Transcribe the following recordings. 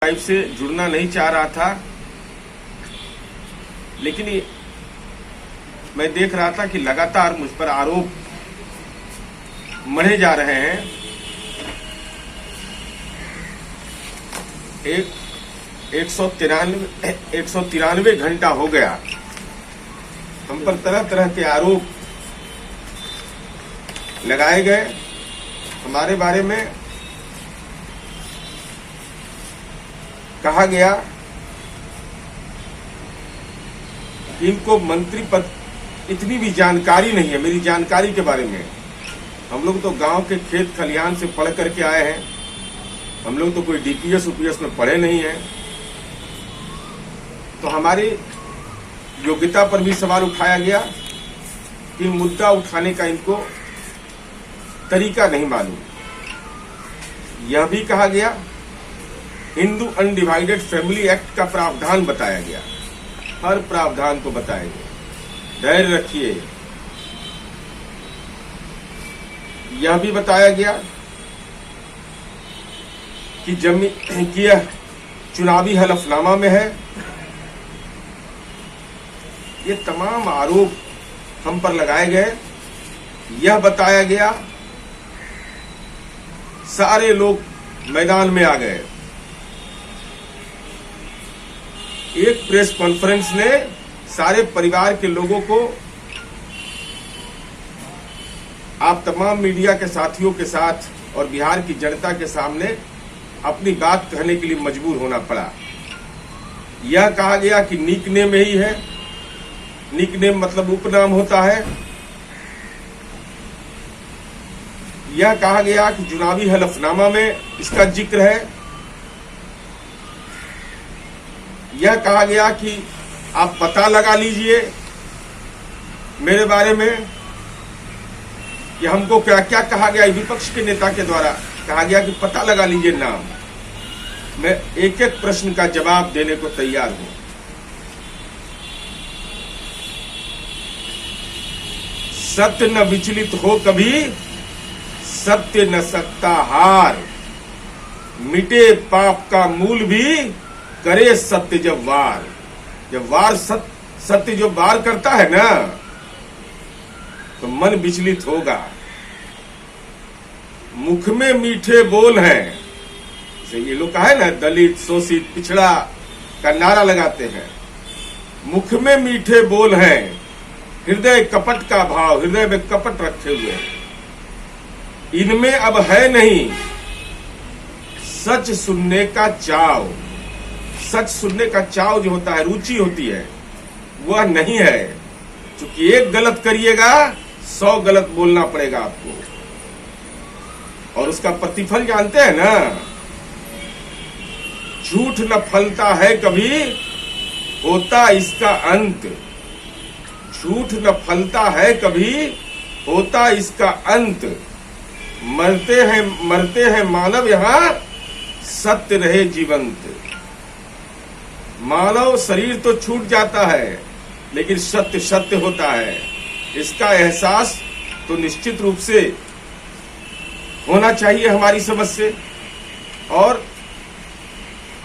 Life से जुड़ना नहीं चाह रहा था, लेकिन मैं देख रहा था कि लगातार मुझ पर आरोप मढ़े जा रहे हैं। 193 घंटा हो गया, हम पर तरह तरह के आरोप लगाए गए। हमारे बारे में कहा गया कि इनको मंत्री पद, इतनी भी जानकारी नहीं है मेरी जानकारी के बारे में। हम लोग तो गांव के खेत खलिहान से पढ़ करके आए हैं, हम लोग तो कोई डीपीएस यूपीएस में पढ़े नहीं हैं। तो हमारी योग्यता पर भी सवाल उठाया गया कि मुद्दा उठाने का इनको तरीका नहीं मालूम। यह भी कहा गया हिंदू अनडिवाइडेड फैमिली एक्ट का प्रावधान बताया गया, हर प्रावधान को बताया गया। धैर्य रखिए। यह भी बताया गया कि जमीन की यह चुनावी हलफनामा में है। ये तमाम आरोप हम पर लगाए गए। यह बताया गया, सारे लोग मैदान में आ गए। एक प्रेस कॉन्फ्रेंस ने सारे परिवार के लोगों को, आप तमाम मीडिया के साथियों के साथ और बिहार की जनता के सामने अपनी बात कहने के लिए मजबूर होना पड़ा। यह कहा गया कि निकनेम ही है, निकनेम मतलब उपनाम होता है। यह कहा गया कि चुनावी हलफनामा में इसका जिक्र है। यह कहा गया कि आप पता लगा लीजिए मेरे बारे में कि हमको क्या क्या कहा गया। विपक्ष के नेता के द्वारा कहा गया कि पता लगा लीजिए नाम। मैं एक एक प्रश्न का जवाब देने को तैयार हूं। सत्य न विचलित हो कभी, सत्य न सकता हार। मिटे पाप का मूल भी, करे सत्य जब वार। जब वार सत्य जो वार करता है ना, तो मन विचलित होगा। मुख में मीठे बोल हैं, जैसे ये लोग कहा है ना, दलित शोषित पिछड़ा का नारा लगाते हैं। मुख में मीठे बोल हैं, हृदय कपट का भाव, हृदय में कपट रखे हुए। इनमें अब है नहीं सच सुनने का चाव। सच सुनने का चाव जो होता है, रुचि होती है, वह नहीं है। क्योंकि एक गलत करिएगा 100 गलत बोलना पड़ेगा आपको, और उसका प्रतिफल जानते हैं ना। झूठ न फलता है कभी, होता इसका अंत। झूठ न फलता है कभी, होता इसका अंत। मरते हैं मानव यहां, सत्य रहे जीवंत। मानव शरीर तो छूट जाता है, लेकिन सत्य सत्य होता है। इसका एहसास तो निश्चित रूप से होना चाहिए हमारी समझ से। और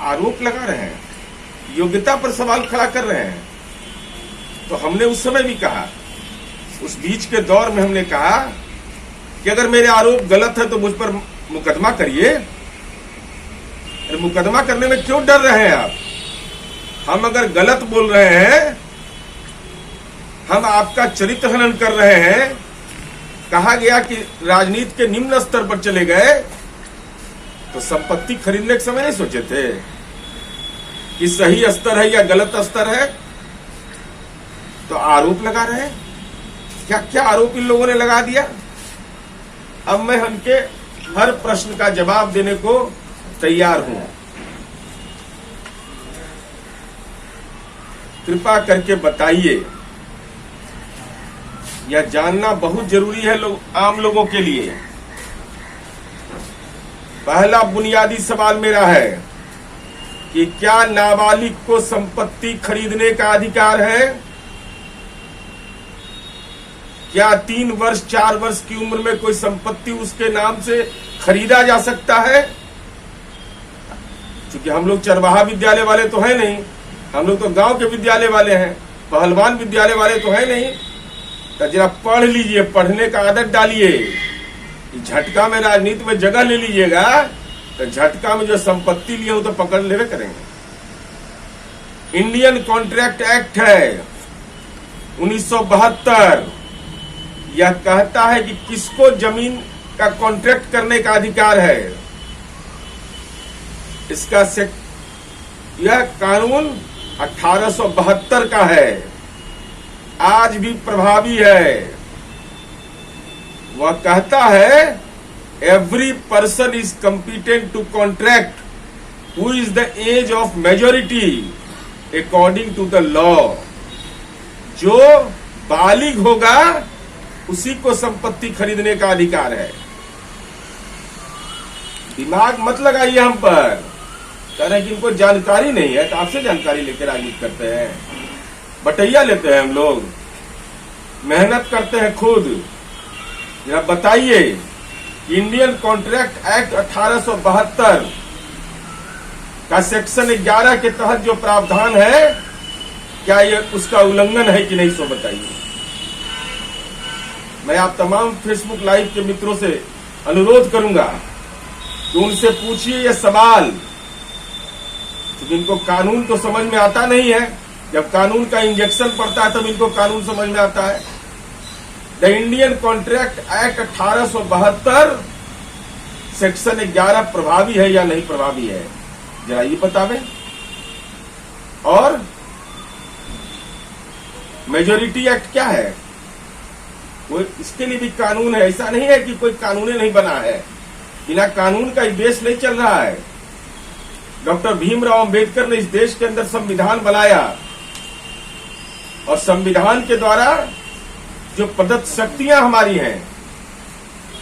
आरोप लगा रहे हैं, योग्यता पर सवाल खड़ा कर रहे हैं। तो हमने उस समय भी कहा, उस बीच के दौर में हमने कहा कि अगर मेरे आरोप गलत है तो मुझ पर मुकदमा करिए। मुकदमा करने में क्यों डर रहे हैं आप? हम अगर गलत बोल रहे हैं, हम आपका चरित्र हनन कर रहे हैं। कहा गया कि राजनीति के निम्न स्तर पर चले गए, तो संपत्ति खरीदने के समय नहीं सोचे थे कि सही स्तर है या गलत स्तर है। तो आरोप लगा रहे हैं। क्या क्या आरोप इन लोगों ने लगा दिया। अब मैं उनके हर प्रश्न का जवाब देने को तैयार हूं। कृपा करके बताइए, यह जानना बहुत जरूरी है आम लोगों के लिए। पहला बुनियादी सवाल मेरा है कि क्या नाबालिग को संपत्ति खरीदने का अधिकार है? क्या 3 वर्ष 4 वर्ष की उम्र में कोई संपत्ति उसके नाम से खरीदा जा सकता है? क्योंकि हम लोग चरवाहा विद्यालय वाले तो है नहीं, हम लोग तो गांव के विद्यालय वाले हैं, पहलवान विद्यालय वाले तो है नहीं। तो जरा पढ़ लीजिए, पढ़ने का आदत डालिए। झटका में राजनीति में जगह ले लीजिएगा तो झटका में जो संपत्ति लिए वो तो पकड़ लेवे करेंगे। इंडियन कॉन्ट्रैक्ट एक्ट है 1972, यह कहता है कि किसको जमीन का कॉन्ट्रैक्ट करने का अधिकार है। इसका यह कानून 1872 का है, आज भी प्रभावी है। वह कहता है every person is competent to contract who is the age of majority according to the law. जो बालिग होगा उसी को संपत्ति खरीदने का अधिकार है। दिमाग मत लगाइए हम पर, कह रहे हैं कि इनको जानकारी नहीं है, तो आपसे जानकारी लेकर राजनीति करते हैं, बटैया लेते हैं। हम लोग मेहनत करते हैं खुद। जरा बताइए, इंडियन कॉन्ट्रैक्ट एक्ट 1872 का सेक्शन 11 के तहत जो प्रावधान है, क्या ये उसका उल्लंघन है कि नहीं, सो बताइए। मैं आप तमाम फेसबुक लाइव के मित्रों से अनुरोध करूंगा कि उनसे पूछिए ये सवाल, क्योंकि इनको कानून तो समझ में आता नहीं है। जब कानून का इंजेक्शन पड़ता है तब इनको कानून समझ में आता है। The Indian contract act 1872 section 11 प्रभावी है या नहीं प्रभावी है, जरा ये बतावे। और मेजोरिटी एक्ट क्या है, कोई इसके लिए भी कानून है। ऐसा नहीं है कि कोई कानून नहीं बना है, बिना कानून का देश नहीं चल रहा है। डॉक्टर भीमराव अंबेडकर ने इस देश के अंदर संविधान बनाया और संविधान के द्वारा जो प्रदत्त शक्तियां हमारी हैं,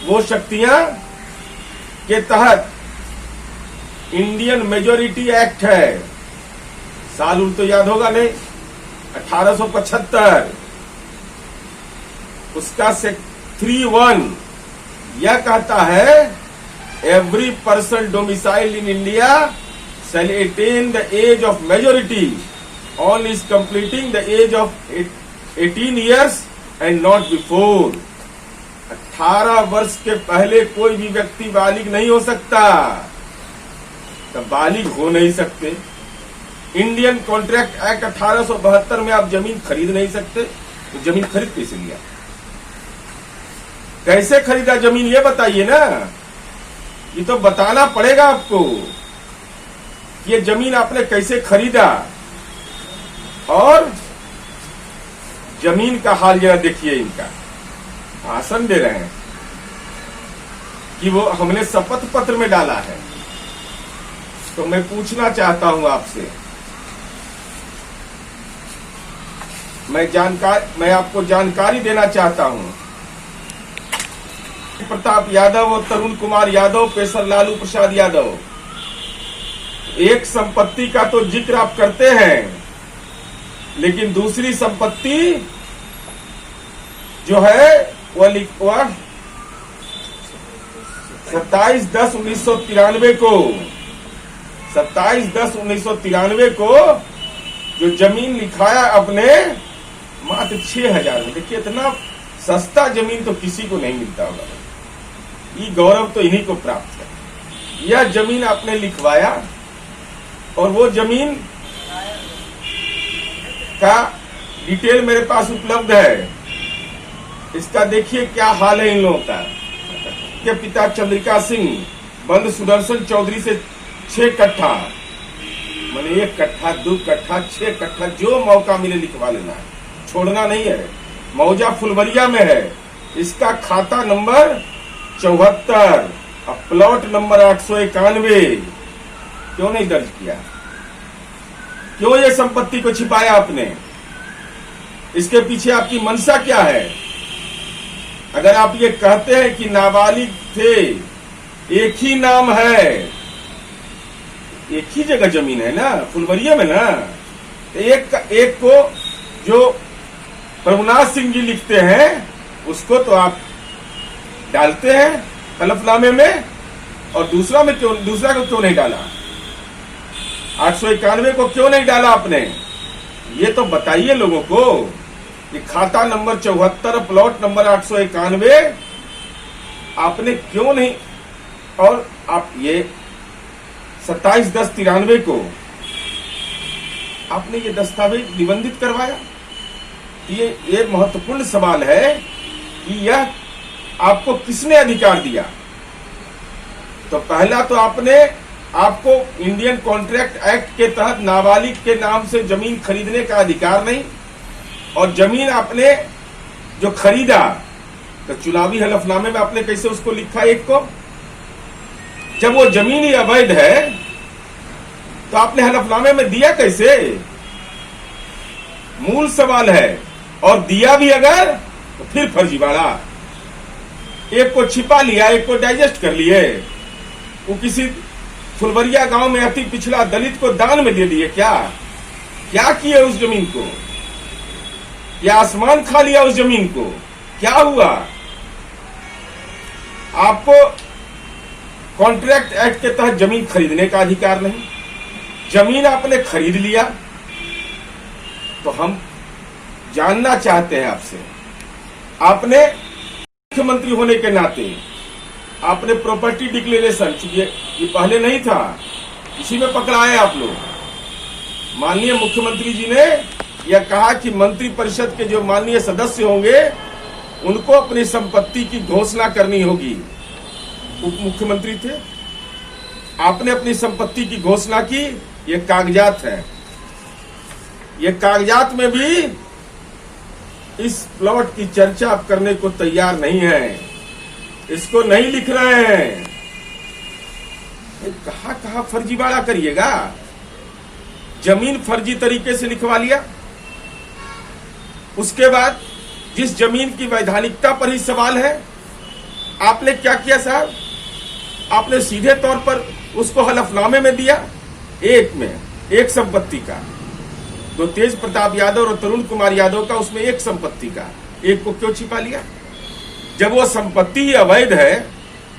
वो शक्तियां के तहत इंडियन मेजोरिटी एक्ट है। साल तो याद होगा नहीं, 1875। उसका 3(1) यह कहता है every person domiciled in India shall attain the age of majority on his completing the age of 18 years and not before। 18 वर्ष के पहले कोई भी व्यक्ति बालिग नहीं हो सकता, तब बालिग हो नहीं सकते। इंडियन कॉन्ट्रैक्ट एक्ट 1872 में आप जमीन खरीद नहीं सकते, तो जमीन खरीद कैसे लिया, कैसे खरीदा जमीन, ये बताइए ना। ये तो बताना पड़ेगा आपको, ये जमीन आपने कैसे खरीदा। और जमीन का हाल जरा देखिए, इनका भाषण दे रहे हैं कि वो हमने शपथ पत्र में डाला है। तो मैं पूछना चाहता हूं आपसे, मैं आपको जानकारी देना चाहता हूं। प्रताप यादव और तरुण कुमार यादव, पेशर लालू प्रसाद यादव, एक संपत्ति का तो जिक्र आप करते हैं, लेकिन दूसरी संपत्ति जो है वह 27/10/1993 को 27/10/1993 को जो जमीन लिखाया अपने मात्र 6,000 में। देखिए, इतना सस्ता जमीन तो किसी को नहीं मिलता होगा। ये गौरव तो इन्हीं को प्राप्त है। यह जमीन आपने लिखवाया और वो जमीन का डिटेल मेरे पास उपलब्ध है। इसका देखिए क्या हाल है इन लोगों का। के पिता चंद्रिका सिंह, बंद सुदर्शन चौधरी से 6 कट्ठा, मैंने 1 कट्ठा 2 कट्ठा 6 कट्ठा, जो मौका मिले लिखवा लेना है, छोड़ना नहीं है। मौजा फुलवरिया में है, इसका खाता नंबर 74 और प्लॉट नंबर 891। क्यों नहीं दर्ज किया, क्यों ये संपत्ति को छिपाया आपने, इसके पीछे आपकी मंशा क्या है। अगर आप ये कहते हैं कि नाबालिग थे, एक ही नाम है, एक ही जगह जमीन है ना, फुलवरिया में ना, एक को जो प्रभुनाथ सिंह जी लिखते हैं उसको तो आप डालते हैं हलफनामे में, और दूसरा को क्यों नहीं डाला। 891 को क्यों नहीं डाला आपने? ये तो बताइए लोगों को कि खाता नंबर 74 प्लॉट नंबर 891 आपने क्यों नहीं, और आप ये 27/10/93 को आपने ये दस्तावेज निबंधित करवाया। ये महत्वपूर्ण सवाल है कि यह आपको किसने अधिकार दिया? तो पहला तो आपको इंडियन कॉन्ट्रैक्ट एक्ट के तहत नाबालिग के नाम से जमीन खरीदने का अधिकार नहीं, और जमीन आपने जो खरीदा तो चुनावी हलफनामे में आपने कैसे उसको लिखा एक को? जब वो जमीन ही अवैध है तो आपने हलफनामे में दिया कैसे? मूल सवाल है। और दिया भी अगर तो फिर फर्जीवाड़ा। एक को छिपा लिया, एक को डाइजेस्ट कर लिए। वो किसी फुलवरिया गांव में अति पिछड़ा दलित को दान में दे दिए। क्या किए उस जमीन को? या आसमान खा लिया उस जमीन को? क्या हुआ? आपको कॉन्ट्रैक्ट एक्ट के तहत जमीन खरीदने का अधिकार नहीं, जमीन आपने खरीद लिया। तो हम जानना चाहते हैं आपसे, आपने मुख्यमंत्री होने के नाते आपने प्रॉपर्टी डिक्लेरेशन, ये पहले नहीं था, इसी में पकड़ाए आप लोग। माननीय मुख्यमंत्री जी ने यह कहा कि मंत्री परिषद के जो माननीय सदस्य होंगे उनको अपनी संपत्ति की घोषणा करनी होगी। उप मुख्यमंत्री थे, आपने अपनी संपत्ति की घोषणा की। ये कागजात है, ये कागजात में भी इस प्लॉट की चर्चा आप करने को तैयार नहीं है, इसको नहीं लिख रहे हैं। कहां फर्जीवाड़ा करिएगा? जमीन फर्जी तरीके से लिखवा लिया। उसके बाद जिस जमीन की वैधानिकता पर ही सवाल है, आपने क्या किया साहब? आपने सीधे तौर पर उसको हलफनामे में दिया। एक संपत्ति का, तो तेज प्रताप यादव और तरुण कुमार यादव का, उसमें एक संपत्ति का, एक को क्यों छिपा लिया? जब वो संपत्ति ही अवैध है,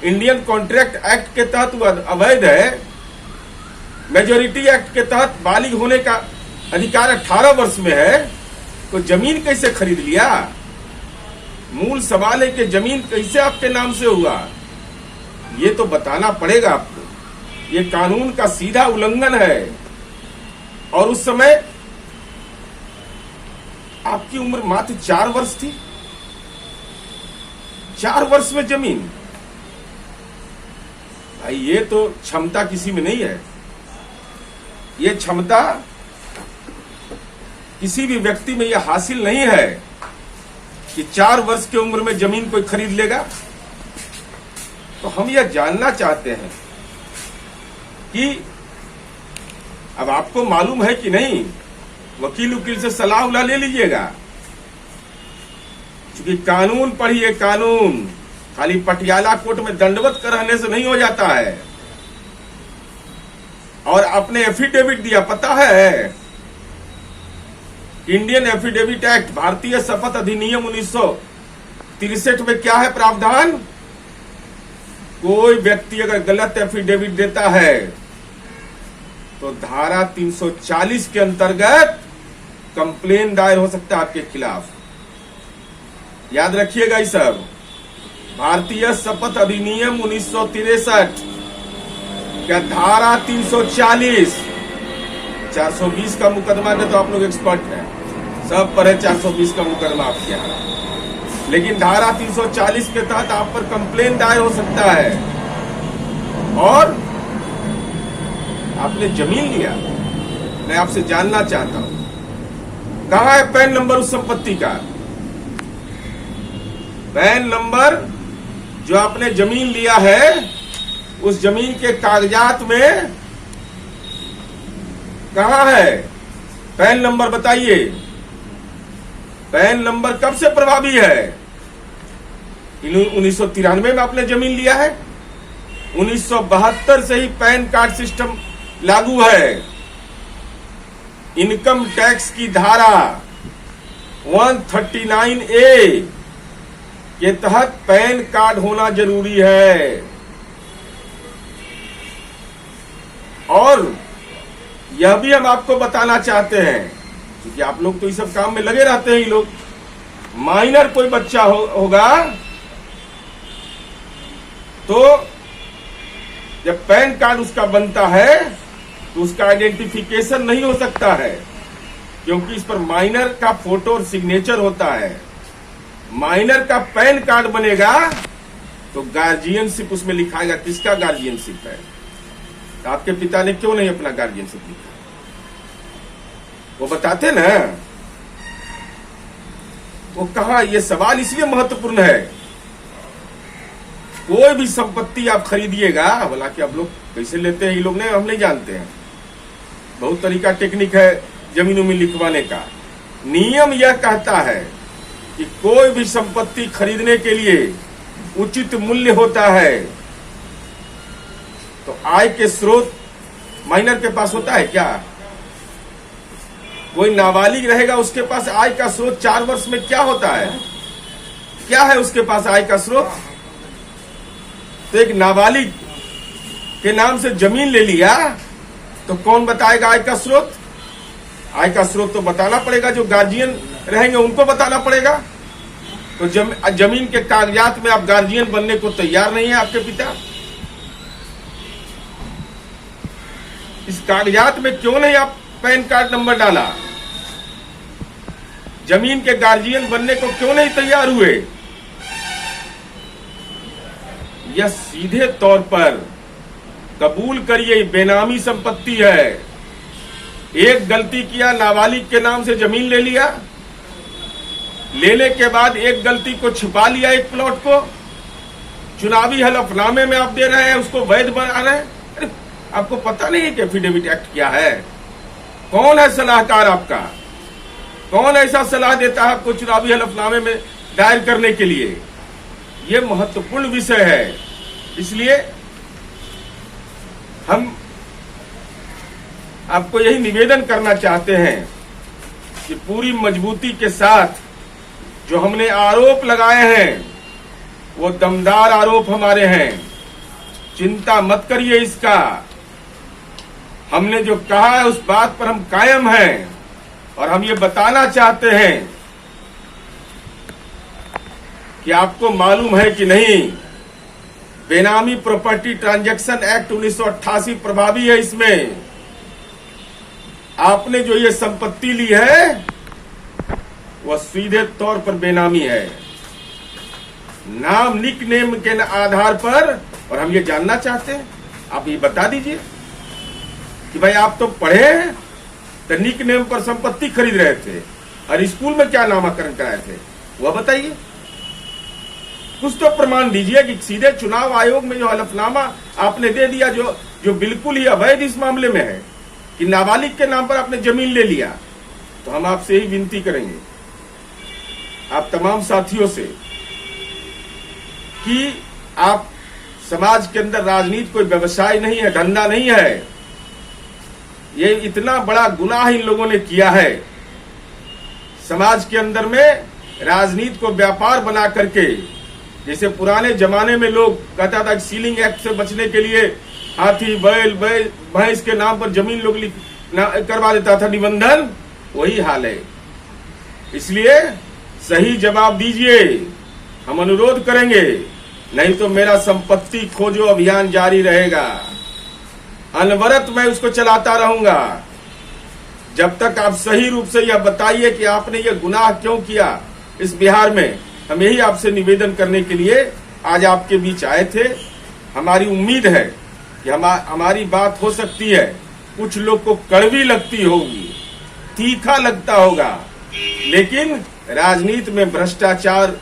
इंडियन कॉन्ट्रैक्ट एक्ट के तहत वो अवैध है, मेजोरिटी एक्ट के तहत बालिग होने का अधिकार 18 वर्ष में है, तो जमीन कैसे खरीद लिया? मूल सवाल है कि जमीन कैसे आपके नाम से हुआ? ये तो बताना पड़ेगा आपको। ये कानून का सीधा उल्लंघन है। और उस समय आपकी उम्र मात्र 4 वर्ष थी। 4 वर्ष में जमीन, भाई ये तो क्षमता किसी में नहीं है। ये क्षमता किसी भी व्यक्ति में यह हासिल नहीं है कि 4 वर्ष की उम्र में जमीन कोई खरीद लेगा। तो हम यह जानना चाहते हैं कि अब आपको मालूम है कि नहीं, वकील से सलाह उला ले लीजिएगा। क्योंकि कानून पढ़िए, कानून खाली पटियाला कोर्ट में दंडवत रहने से नहीं हो जाता है। और आपने एफिडेविट दिया, पता है इंडियन एफिडेविट एक्ट, भारतीय शपथ अधिनियम 1963 में क्या है प्रावधान? कोई व्यक्ति अगर गलत एफिडेविट देता है तो धारा 340 के अंतर्गत कंप्लेन दायर हो सकता है आपके खिलाफ। याद रखिएगा ये सब। भारतीय शपथ अधिनियम 1963 क्या धारा 340, 420 का मुकदमा में तो आप लोग एक्सपर्ट हैं, सब पर है 420 का मुकदमा आपके यहाँ। लेकिन धारा 340 के तहत आप पर कंप्लेन दायर हो सकता है। और आपने जमीन लिया। मैं आपसे जानना चाहता हूं, कहां है पैन नंबर उस संपत्ति का? पैन नंबर जो आपने जमीन लिया है, उस जमीन के कागजात में कहां है पैन नंबर? बताइए। पैन नंबर कब से प्रभावी है? 1993 में आपने जमीन लिया है। 1972 से ही पैन कार्ड सिस्टम लागू है। इनकम टैक्स की धारा 139A के तहत पैन कार्ड होना जरूरी है। और यह भी हम आपको बताना चाहते हैं, क्योंकि आप लोग तो इस सब काम में लगे रहते हैं। ये लोग माइनर कोई बच्चा होगा तो जब पैन कार्ड उसका बनता है तो उसका आइडेंटिफिकेशन नहीं हो सकता है, क्योंकि इस पर माइनर का फोटो और सिग्नेचर होता है। माइनर का पैन कार्ड बनेगा तो गार्जियनशिप उसमें लिखाएगा, किसका गार्जियनशिप है। तो आपके पिता ने क्यों नहीं अपना गार्जियनशिप लिखा, वो बताते ना। वो कहा, ये सवाल इसलिए महत्वपूर्ण है। कोई भी संपत्ति आप खरीदिएगा, बोला कि आप लोग कैसे लेते हैं ये लोग, ने हम नहीं जानते हैं, बहुत तरीका टेक्निक है जमीनों में लिखवाने का। नियम यह कहता है कि कोई भी संपत्ति खरीदने के लिए उचित मूल्य होता है। तो आय के स्रोत माइनर के पास होता है क्या? कोई नाबालिग रहेगा, उसके पास आय का स्रोत 4 वर्ष में क्या होता है? क्या है उसके पास आय का स्रोत? तो एक नाबालिग के नाम से जमीन ले लिया तो कौन बताएगा आय का स्रोत? आय का स्रोत तो बताना पड़ेगा, जो गार्जियन रहेंगे उनको बताना पड़ेगा। तो जमीन के कागजात में आप गार्जियन बनने को तैयार नहीं है आपके पिता। इस कागजात में क्यों नहीं आप पैन कार्ड नंबर डाला? जमीन के गार्जियन बनने को क्यों नहीं तैयार हुए? यह सीधे तौर पर कबूल करिए बेनामी संपत्ति है। एक गलती किया, नाबालिग के नाम से जमीन ले लिया, लेने के बाद एक गलती को छिपा लिया, एक प्लॉट को चुनावी हलफनामे में आप दे रहे हैं, उसको वैध बना रहे हैं। अरे आपको पता नहीं है कि एफिडेविट एक्ट क्या है? कौन है सलाहकार आपका? कौन ऐसा सलाह देता है आपको चुनावी हलफनामे में दायर करने के लिए? ये महत्वपूर्ण विषय है। इसलिए हम आपको यही निवेदन करना चाहते हैं कि पूरी मजबूती के साथ जो हमने आरोप लगाए हैं वो दमदार आरोप हमारे हैं, चिंता मत करिए इसका। हमने जो कहा है उस बात पर हम कायम हैं और हम ये बताना चाहते हैं कि आपको मालूम है कि नहीं, बेनामी प्रॉपर्टी ट्रांजैक्शन एक्ट 1988 प्रभावी है। इसमें आपने जो ये संपत्ति ली है वह सीधे तौर पर बेनामी है, नाम निक नेम के आधार पर। और हम ये जानना चाहते हैं, आप ये बता दीजिए कि भाई आप तो पढ़े हैं, तो निक नेम पर संपत्ति खरीद रहे थे और स्कूल में क्या नामाकरण कराए थे वह बताइए। कुछ तो प्रमाण दीजिए कि सीधे चुनाव आयोग में जो हलफनामा आपने दे दिया, जो बिल्कुल ही अवैध इस मामले में है कि नाबालिग के नाम पर आपने जमीन ले लिया। तो हम आपसे ही विनती करेंगे, आप तमाम साथियों से, कि आप समाज के अंदर राजनीति कोई व्यवसाय नहीं है, धंधा नहीं है। ये इतना बड़ा गुनाह इन लोगों ने किया है। समाज के अंदर में राजनीति को व्यापार बना करके, जैसे पुराने जमाने में लोग कहता था सीलिंग एक्ट से बचने के लिए हाथी बैल भैंस के नाम पर जमीन लोग करवा देता था निबंधन, वही हाल है। इसलिए सही जवाब दीजिए, हम अनुरोध करेंगे, नहीं तो मेरा संपत्ति खोजो अभियान जारी रहेगा। अनवरत मैं उसको चलाता रहूंगा जब तक आप सही रूप से यह बताइए कि आपने यह गुनाह क्यों किया इस बिहार में। हम यही आपसे निवेदन करने के लिए आज आपके बीच आए थे। हमारी उम्मीद है कि हमारी बात हो सकती है, कुछ लोग को कड़वी लगती होगी, तीखा लगता होगा, लेकिन राजनीति में भ्रष्टाचार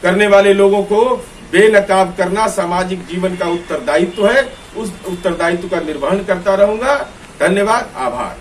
करने वाले लोगों को बेनकाब करना सामाजिक जीवन का उत्तरदायित्व है। उस उत्तरदायित्व का निर्वहन करता रहूंगा। धन्यवाद, आभार।